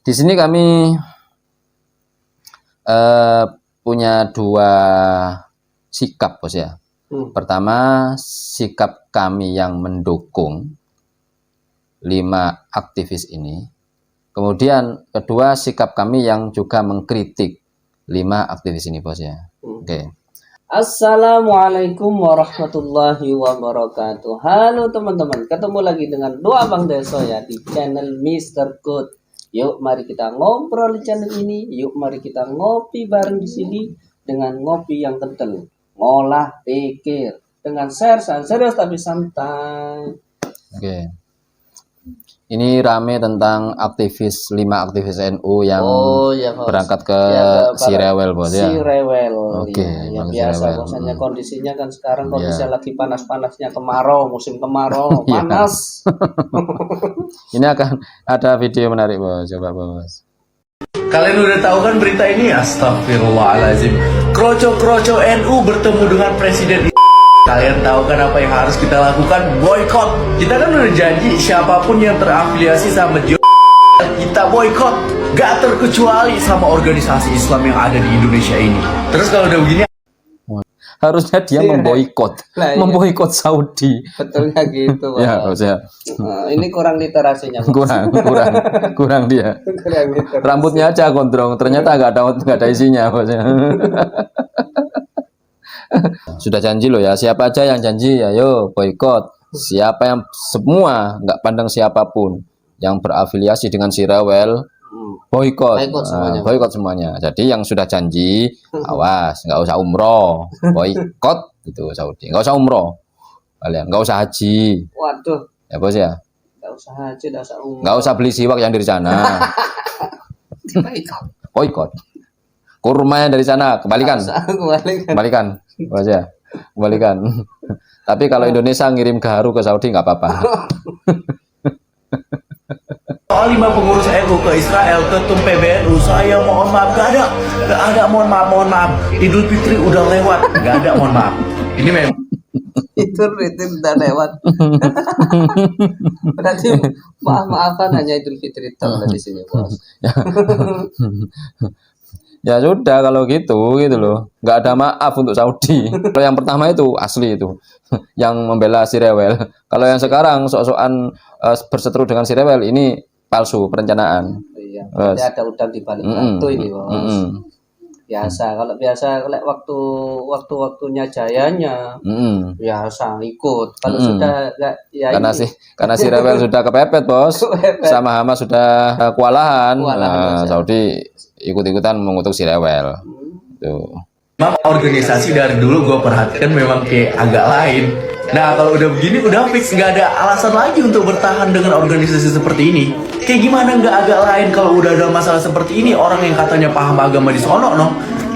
Di sini kami punya dua sikap, Bos ya. Pertama, sikap kami yang mendukung 5 aktivis ini. Kemudian kedua, sikap kami yang juga mengkritik 5 aktivis ini, Bos ya. Oke. Assalamualaikum warahmatullahi wabarakatuh. Halo teman-teman, ketemu lagi dengan Doa Bang Deso ya di channel Mr. Good. Yuk mari kita ngobrol di channel ini. Yuk mari kita ngopi bareng di sini dengan ngopi yang kental. Ngolah pikir dengan share serius tapi santai. Oke. Ini rame tentang 5 aktivis NU yang berangkat ke Sirewel, Bos ya. Sirewel. Oke, ya biasa bosannya kondisinya kan sekarang kondisi lagi panas-panasnya kemarau, musim kemarau, panas. Ini akan ada video menarik, Bos. Coba, Bos. Kalian udah tahu kan berita ini? Astagfirullahaladzim. Kroco-kroco NU bertemu dengan Presiden. Kalian tahu kan apa yang harus kita lakukan? Boykot. Kita kan udah janji siapapun yang terafiliasi sama kita boykot. Gak terkecuali sama organisasi Islam yang ada di Indonesia ini. Terus kalau udah begini, harusnya dia memboikot Saudi. Betulnya gitu, Bos. Ya, Bos ya. Ini kurang literasinya, Bos. kurang dia. Kurang literasi. Rambutnya aja gondrong, ternyata nggak ada isinya, Bos ya. Sudah janji loh ya, siapa aja yang janji ayo boikot. Siapa yang semua nggak pandang siapapun yang berafiliasi dengan Sirewel boikot semuanya. Jadi yang sudah janji awas, nggak usah umroh, boikot gitu Saudi, nggak usah umroh, kalian nggak usah haji. Waduh ya, Bos ya, nggak usah haji, nggak usah umroh, nggak usah beli siwak yang dari sana. Boikot. Kurma yang dari sana kembalikan. Bos ya, kembalikan. Tapi kalau Indonesia ngirim gaharu ke Saudi nggak apa-apa. soal 5 pengurus NU ke Israel, ketum PBNU, saya mohon maaf, gak ada mohon maaf. Idul Fitri udah lewat, gak ada mohon maaf. Ini memang itu udah lewat. Berarti maaf-maafan hanya Idul Fitri di sini, Bos. Ya sudah kalau gitu loh, nggak ada maaf untuk Saudi. Kalau yang pertama itu asli itu, yang membela Sirewel. Kalau yang sekarang sok-sokan berseteru dengan Sirewel ini palsu, perencanaan. Iya, ada udang di balik batu ini, Bos. Biasa, kalau waktu-waktunya jayanya, biasa ikut. Kalau sudah ya karena Sirewel sudah kepepet, Bos. Sama Hamas sudah kewalahan. Nah, Saudi ikut-ikutan mengutuk Sirewel. Tuh. Memang organisasi dari dulu gue perhatikan memang kayak agak lain. Nah kalau udah begini udah fix, nggak ada alasan lagi untuk bertahan dengan organisasi seperti ini. Kayak gimana nggak agak lain kalau udah ada masalah seperti ini, orang yang katanya paham agama di sono,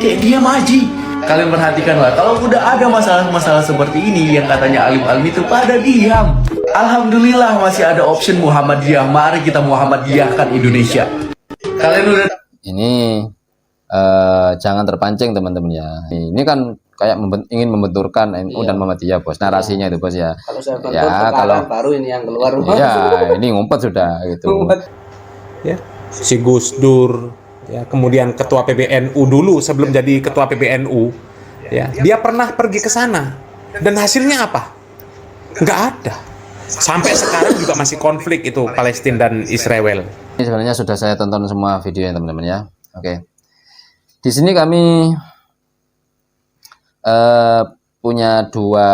kayak dia maji. Kalian perhatikan lah, kalau udah ada masalah-masalah seperti ini yang katanya alim-alim itu pada diam. Alhamdulillah masih ada option Muhammadiyah. Mari kita Muhammadiyahkan Indonesia. Kalian udah ini jangan terpancing teman-teman ya. Ini kan kayak ingin membenturkan NU dan Muhammadiyah, Bos. Narasinya itu, Bos ya. Kalau saya kalau baru ini yang keluar. Ya, ini ngumpet sudah gitu. Ya, si Gus Dur, ya, kemudian ketua PBNU dulu sebelum jadi ketua PBNU, ya, dia pernah pergi ke sana dan hasilnya apa? Nggak ada. Sampai sekarang juga masih konflik itu Palestina dan Israel. Ini sebenarnya sudah saya tonton semua videonya teman-teman ya. Oke. Di sini kami punya dua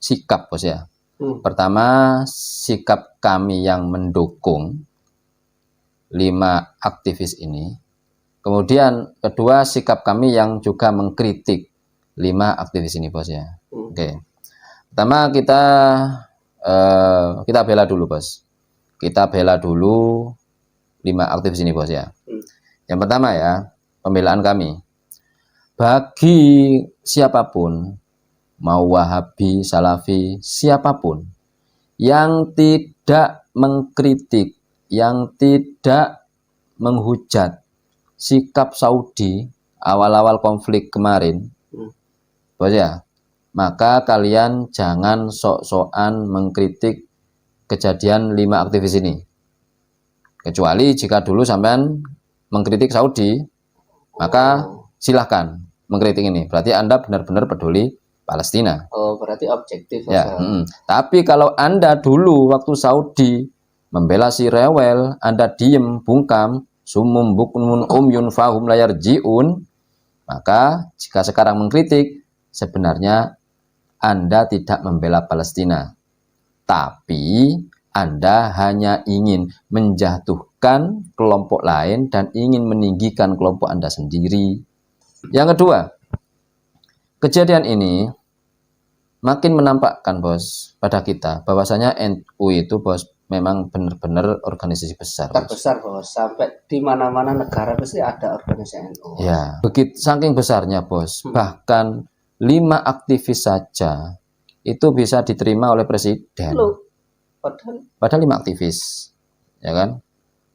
sikap, Bos ya. Pertama, sikap kami yang mendukung 5 aktivis ini. Kemudian kedua, sikap kami yang juga mengkritik 5 aktivis ini, Bos ya. Oke. Pertama kita bela dulu, Bos. Kita bela dulu 5 aktivis ini, Bos ya. Yang pertama ya, pembelaan kami. Bagi siapapun, mau Wahabi, Salafi, siapapun yang tidak mengkritik, yang tidak menghujat sikap Saudi awal-awal konflik kemarin, Bos ya, maka kalian jangan sok-sokan mengkritik kejadian 5 aktivis ini. Kecuali jika dulu sampean mengkritik Saudi, maka silahkan mengkritik ini. Berarti Anda benar-benar peduli Palestina. Oh, berarti objektif. Ya, tapi kalau Anda dulu waktu Saudi membela si rewel, Anda diem, bungkam, sumum bukmun umyun fahum layar jiun, maka jika sekarang mengkritik, sebenarnya Anda tidak membela Palestina. Tapi Anda hanya ingin menjatuhkan kelompok lain dan ingin meninggikan kelompok Anda sendiri. Yang kedua, kejadian ini makin menampakkan bos pada kita bahwasanya NU itu bos memang benar-benar organisasi besar. Terbesar bos, sampai di mana-mana negara pasti ada organisasi NU. Ya, begitu saking besarnya bos, bahkan 5 aktivis saja itu bisa diterima oleh presiden. Loh, Padahal 5 aktivis, ya kan?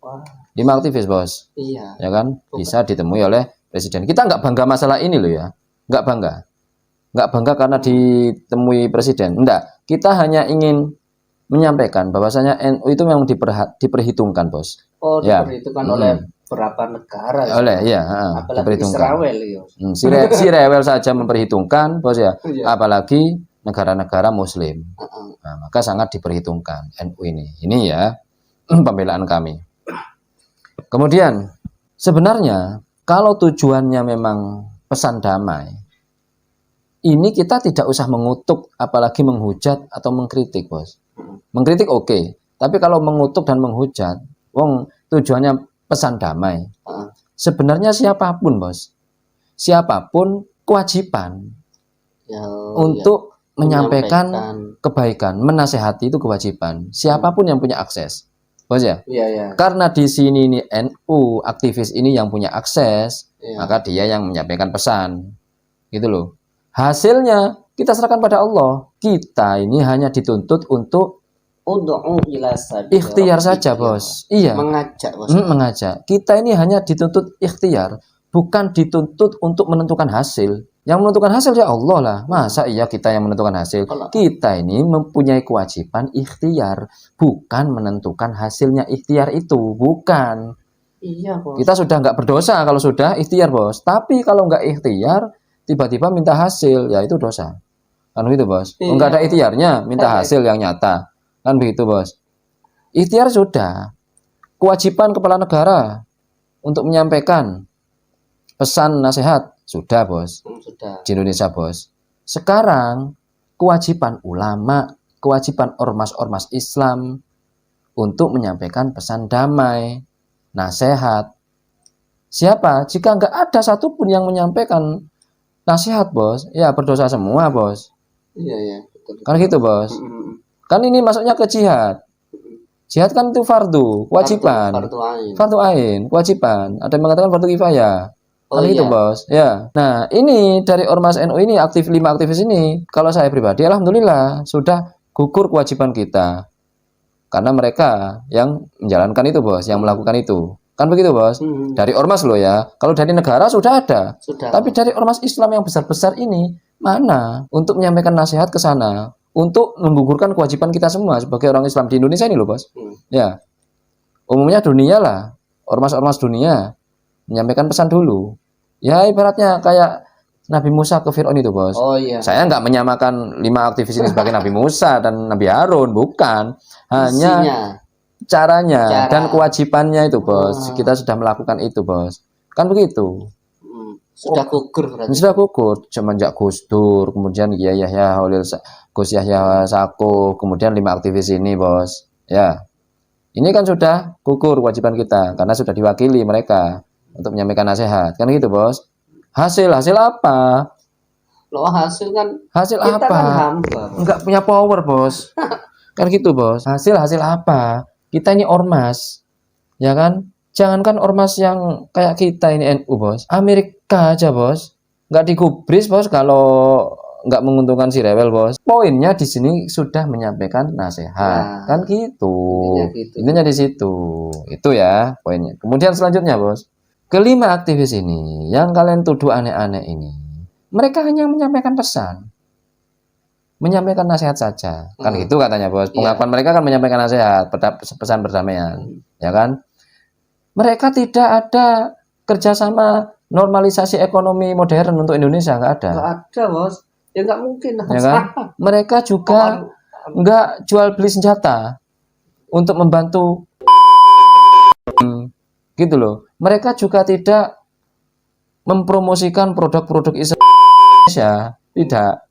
wah, 5 aktivis bos, iya. ya kan? Bisa ditemui oleh presiden. Kita nggak bangga masalah ini loh ya, nggak bangga karena ditemui presiden. Enggak, kita hanya ingin menyampaikan bahwasanya NU itu memang diperhitungkan bos. Oh, Ya. diperhitungkan oleh berapa negara? Oleh ya, apalagi diperhitungkan. Israel ya. Si rewel saja memperhitungkan bos ya, Iya. apalagi negara-negara Muslim. Nah, maka sangat diperhitungkan NU ini. Ini ya pembelaan kami. Kemudian sebenarnya kalau tujuannya memang pesan damai, ini kita tidak usah mengutuk, apalagi menghujat atau mengkritik, bos. Mengkritik oke, tapi kalau mengutuk dan menghujat, wong tujuannya pesan damai. Sebenarnya siapapun, bos, siapapun kewajiban Ya, untuk menyampaikan kebaikan, menasehati itu kewajiban. Siapapun yang punya akses, bos ya. Iya, iya. Karena di sini nih NU aktivis ini yang punya akses, Iya. maka dia yang menyampaikan pesan, gitu loh. Hasilnya kita serahkan pada Allah. Kita ini hanya dituntut untuk Ud'u ila sabili ikhtiar saja, rabbika. bos. Iya, Mengajak, bos. mengajak. Kita ini hanya dituntut ikhtiar, bukan dituntut untuk menentukan hasil. Yang menentukan hasil ya Allah lah. Masa iya kita yang menentukan hasil? Kita ini mempunyai kewajiban ikhtiar, bukan menentukan hasilnya ikhtiar itu, bukan. Iya, bos. Kita sudah nggak berdosa kalau sudah ikhtiar, bos. Tapi kalau nggak ikhtiar, tiba-tiba minta hasil, ya itu dosa. Kan begitu, bos. Iya. Nggak ada ikhtiarnya, minta hasil yang nyata. Kan begitu, bos. Ikhtiar sudah. Kewajiban kepala negara untuk menyampaikan pesan nasihat sudah, bos. Sudah. Di Indonesia, bos. Sekarang kewajiban ulama, kewajiban ormas-ormas Islam untuk menyampaikan pesan damai, nasihat. Siapa? Jika nggak ada satupun yang menyampaikan nasihat, bos, ya berdosa semua, bos. Iya, iya. Betul. Kan gitu, bos. Kan ini masuknya ke jihad. Jihad kan itu fardu, kewajiban. Fardu ain, kewajiban. Ada yang mengatakan fardu kifayah. Kan gitu, bos. Ya. Nah, ini dari Ormas NU ini 5 aktivis ini, kalau saya pribadi alhamdulillah sudah gugur kewajiban kita. Karena mereka yang menjalankan itu, bos, yang melakukan itu. Kan begitu, bos. Dari ormas loh ya. Kalau dari negara sudah ada. Sudah. Tapi dari ormas Islam yang besar-besar ini mana untuk menyampaikan nasihat ke sana, untuk menggugurkan kewajiban kita semua sebagai orang Islam di Indonesia ini loh, bos. Ya. Umumnya dunia lah, ormas-ormas dunia menyampaikan pesan dulu. Ya ibaratnya kayak Nabi Musa ke Fir'aun itu, bos. Oh iya. Saya nggak menyamakan 5 aktivis ini sebagai Nabi Musa dan Nabi Harun, bukan. Hanya caranya dan kewajibannya itu, bos. Kita sudah melakukan itu, bos. Kan begitu. Sudah gugur berarti. Sudah gugur semenjak Gus Dur, kemudian Yahya Holil, Gus Yahya Sako, kemudian 5 aktivis ini, bos. Ya. Ini kan sudah gugur kewajiban kita karena sudah diwakili mereka untuk menyampaikan nasihat. Kan gitu, bos. Hasil apa? Loh, hasil kan Hasil kita apa? kan hamba. Enggak punya power, bos. Kan gitu, bos. Hasil apa? Kita ini ormas. Ya kan? Jangankan ormas yang kayak kita ini NU, bos. Amerika aja, bos. Enggak digubris, bos, kalau enggak menguntungkan si rewel, bos. Poinnya di sini sudah menyampaikan nasihat. Kan gitu. Intinya di situ. Itu ya poinnya. Kemudian selanjutnya, bos. Ke-5 aktivis ini yang kalian tuduh aneh-aneh ini, mereka hanya menyampaikan pesan, menyampaikan nasihat saja, kan gitu katanya, bos. Pengakuan mereka kan menyampaikan nasihat, pesan perdamaian, ya kan? Mereka tidak ada kerjasama normalisasi ekonomi modern untuk Indonesia, nggak ada. Nggak ada, Bos. Ya nggak mungkin. Ya kan? Mereka juga nggak jual beli senjata untuk membantu, gitu loh. Mereka juga tidak mempromosikan produk-produk Indonesia, tidak.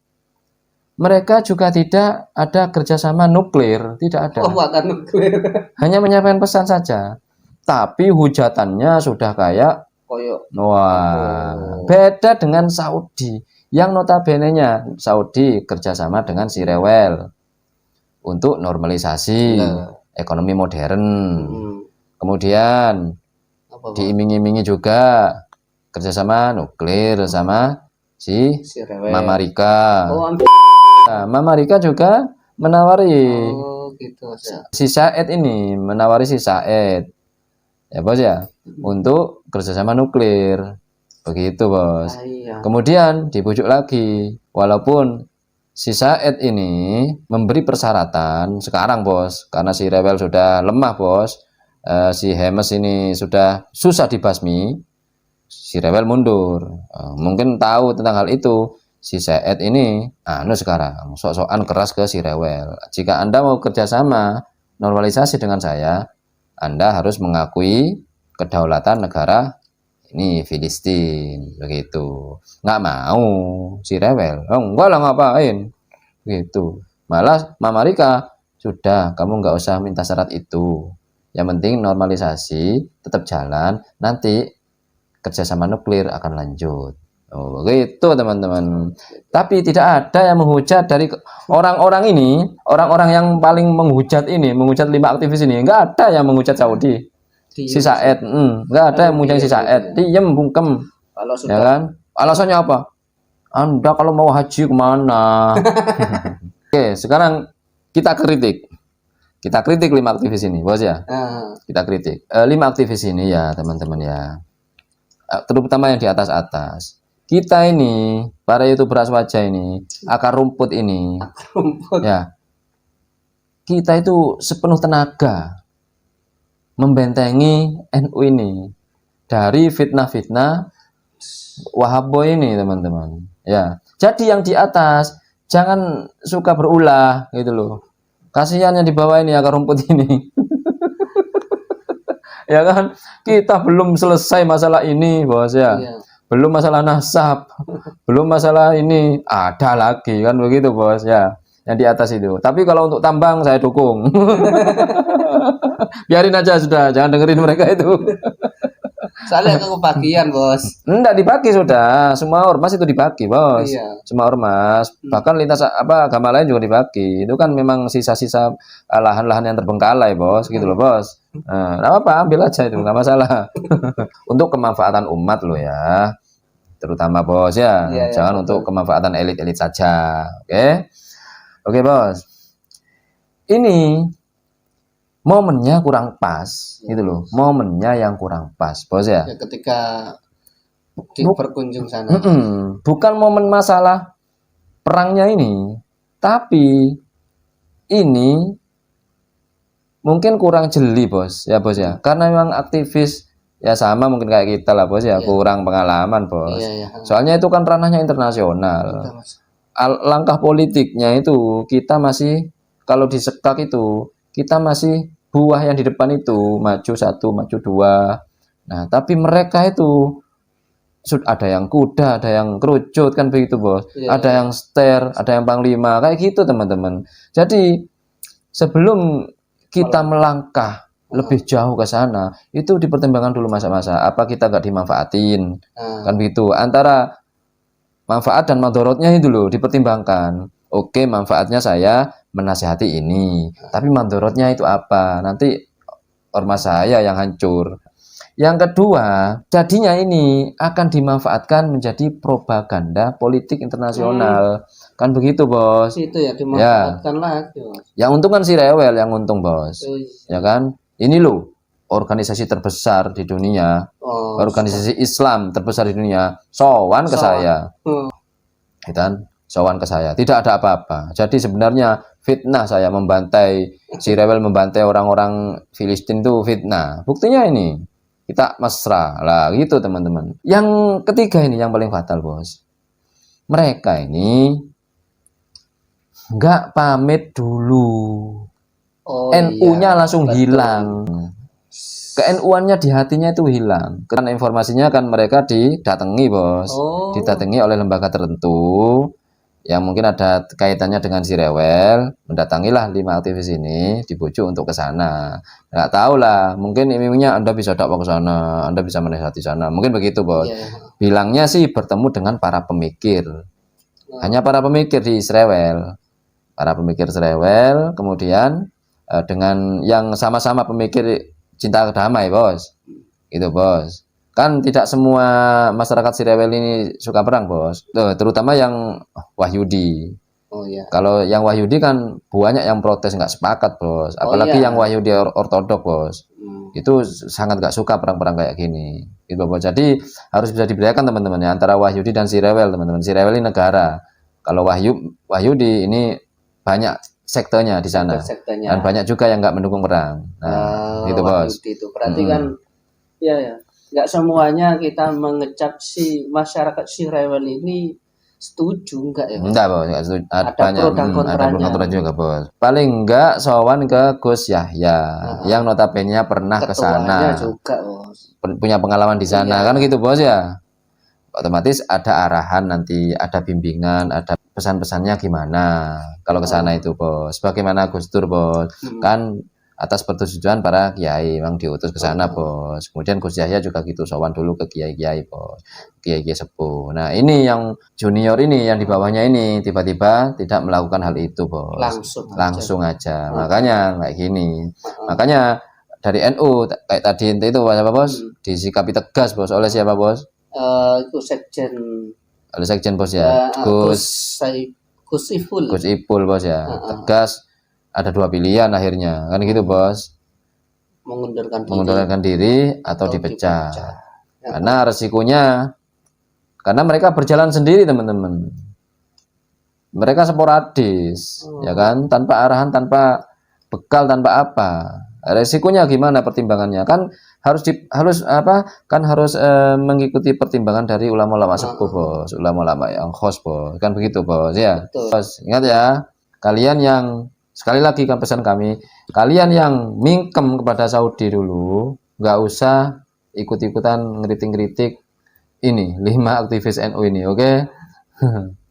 Mereka juga tidak ada kerjasama nuklir, tidak ada. Pembuatan nuklir. Hanya menyampaikan pesan saja. Tapi hujatannya sudah kayak, Koyok. wah, beda dengan Saudi. Yang notabene-nya Saudi kerjasama dengan si Rewel untuk normalisasi ekonomi modern. Kemudian Apa, Bos? diiming-imingi juga kerjasama nuklir sama si Rewel. Mama Rika. Oh, Nah, Mama Rika juga menawari gitu, Bos, ya. si Said ini, menawari si Said, ya Bos ya, untuk kerjasama nuklir. Begitu Bos. Iya. Kemudian dibujuk lagi, walaupun si Said ini memberi persyaratan sekarang Bos, karena si Rewel sudah lemah Bos, si Hemes ini sudah susah dibasmi, si Rewel mundur. Mungkin tahu tentang hal itu. Si Said ini sekarang sok-sokan keras ke si Rewel. Jika Anda mau kerjasama normalisasi dengan saya, Anda harus mengakui kedaulatan negara ini Filistin, begitu. Nggak mau si Rewel, enggak lah ngapain, gitu. Malah Mama Rika, sudah kamu nggak usah minta syarat itu. Yang penting normalisasi tetap jalan, nanti kerjasama nuklir akan lanjut. Oh, begitu teman-teman. Tapi tidak ada yang menghujat dari orang-orang ini, orang-orang yang paling menghujat ini, menghujat 5 aktivis ini. Nggak ada yang menghujat Saudi. Si Said, nggak ada yang menghujat si Said. Diem bungkem, Kalau ya sudah kan? Alasannya apa? Anda kalau mau haji kemana? Oke, sekarang kita kritik. Kita kritik 5 aktivis ini, Bos ya. Kita kritik 5 aktivis ini ya, teman-teman ya. Terutama yang di atas-atas. Kita ini, para YouTuber wajah ini, akar rumput ini, ya, kita itu sepenuh tenaga membentengi NU ini dari fitnah-fitnah Wahaboy ini, teman-teman. Ya, jadi yang di atas jangan suka berulah, gitu loh. Kasihan yang di bawah ini akar rumput ini. Ya kan, kita belum selesai masalah ini, Bos ya. Iya. Belum masalah nasab, belum masalah ini, ada lagi kan begitu Bos ya, yang di atas itu. Tapi kalau untuk tambang saya dukung. Biarin aja sudah, jangan dengerin mereka itu. soalnya kebagian, Bos. Enggak dibagi sudah, semua ormas itu dibagi Bos. Iya. Semua ormas, bahkan lintas agama lain juga dibagi. Itu kan memang sisa-sisa lahan-lahan yang terbengkalai Bos, gitu loh Bos. Nah, apa ambil aja itu, nggak masalah. Untuk kemanfaatan umat lo ya, terutama Bos ya. Iya, Jangan untuk kemanfaatan elit-elit saja. Oke Bos. Ini momennya kurang pas, gitu loh. Momennya yang kurang pas, Bos ya. Ya, ketika berkunjung sana. Bukan momen masalah perangnya ini, tapi ini mungkin kurang jeli Bos ya karena memang aktivis ya sama mungkin kayak kita lah Bos ya, kurang pengalaman Bos. Soalnya itu kan ranahnya internasional. Langkah politiknya itu kita masih, kalau disekak itu kita masih buah yang di depan itu, maju 1, maju 2. Nah tapi mereka itu ada yang kuda, ada yang kerucut kan begitu Bos. Ada yang ster, ada yang panglima, kayak gitu teman-teman. Jadi sebelum kita melangkah lebih jauh ke sana, itu dipertimbangkan dulu masa-masa apa kita nggak dimanfaatin, kan begitu. Antara manfaat dan madorotnya itu loh dipertimbangkan. Oke, manfaatnya saya menasihati ini, tapi madorotnya itu apa? Nanti ormas saya yang hancur. Yang kedua, jadinya ini akan dimanfaatkan menjadi propaganda politik internasional. Kan begitu, Bos. Itu ya dimanfaatkan lagi, Bos. Yang untung kan si Rewel yang untung, Bos. Ya kan? Ini loh, organisasi terbesar di dunia, organisasi Islam terbesar di dunia, sowan ke saya. Kan? Sowan ke saya. Tidak ada apa-apa. Jadi sebenarnya fitnah saya membantai, si Rewel membantai orang-orang Filistin itu fitnah. Buktinya ini. kita mesra lah gitu teman-teman. Yang ketiga ini yang paling fatal bos, mereka ini nggak pamit dulu, Oh, NU-nya iya, langsung betul. hilang, ke-NU-annya di hatinya itu hilang. Karena informasinya kan mereka didatangi bos, Oh. didatangi oleh lembaga tertentu yang mungkin ada kaitannya dengan si rewel, mendatangilah 5 aktivis ini, dibujuk untuk ke sana. Nggak tahu lah, mungkin iming-imingnya Anda bisa dakwah ke sana, Anda bisa menasihati sana, mungkin begitu bos. Iya. Bilangnya sih bertemu dengan para pemikir, hanya para pemikir di Srewel, para pemikir Srewel, kemudian dengan yang sama-sama pemikir cinta damai bos, gitu bos. Kan tidak semua masyarakat Sirewel ini suka perang bos, terutama yang Wahyudi. Oh iya. Kalau yang Wahyudi kan banyak yang protes nggak sepakat bos, apalagi iya. yang Wahyudi ortodok bos, itu sangat nggak suka perang-perang kayak gini, gitu bos. Jadi harus bisa dibedakan teman-teman ya antara Wahyudi dan Sirewel teman-teman. Sirewel ini negara, kalau Wahyudi ini banyak sektenya di sana, Sektenya. dan banyak juga yang nggak mendukung perang. Nah, gitu bos. Wahyudi itu berarti kan, ya, nggak semuanya kita mengecap si masyarakat si rewel ini setuju, enggak ya? Enggak bos, enggak setuju. Ada Ada banyak pro dan kontranya. ada pro kontra juga bos. Paling enggak sowan ke Gus Yahya yang notabene pernah ke Ketuanya sana, juga bos. punya pengalaman di sana kan gitu bos ya. Otomatis ada arahan nanti, ada bimbingan, ada pesan-pesannya gimana kalau ke sana itu bos. Bagaimana Gus Dur bos, kan atas persetujuan para kiai memang diutus ke sana bos. Kemudian Gus Yahya juga gitu sowan dulu ke kiai-kiai bos, kiai-kiai sepuh. Nah ini yang junior ini yang di bawahnya ini tiba-tiba tidak melakukan hal itu bos, langsung aja. Makanya kayak gini, makanya dari NU kayak tadi itu apa bos, disikapi tegas bos oleh siapa bos? Itu sekjen. Oleh sekjen bos ya, Gus Ipul bos ya, tegas. Ada 2 pilihan akhirnya kan gitu bos, mengundurkan diri atau dipecat. Karena resikonya, karena mereka berjalan sendiri teman-teman, mereka sporadis ya kan, tanpa arahan, tanpa bekal, tanpa apa. Resikonya gimana pertimbangannya kan harus mengikuti pertimbangan dari ulama-ulama sepuh bos, ulama-ulama yang host bos, kan begitu bos ya. Bos, ingat ya, kalian yang sekali lagi kan pesan kami, kalian yang mingkem kepada Saudi dulu, nggak usah ikut-ikutan ngeritik-ngeritik ini 5 aktivis NU ini, oke?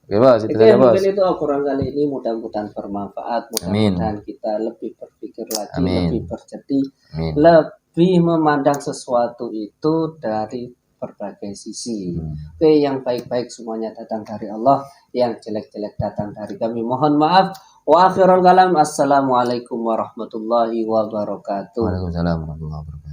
Oke bos, itu saja bos. Mungkin itu Al-Quran kali ini, mudah-mudahan bermanfaat, mudah-mudahan kita lebih berpikir lagi, lebih berjati, lebih memandang sesuatu itu dari berbagai sisi. Oke, yang baik-baik semuanya datang dari Allah, yang jelek-jelek datang dari kami. Mohon maaf. Wa akhirul kalam, assalamualaikum warahmatullahi wabarakatuh. Waalaikumsalam warahmatullahi wabarakatuh.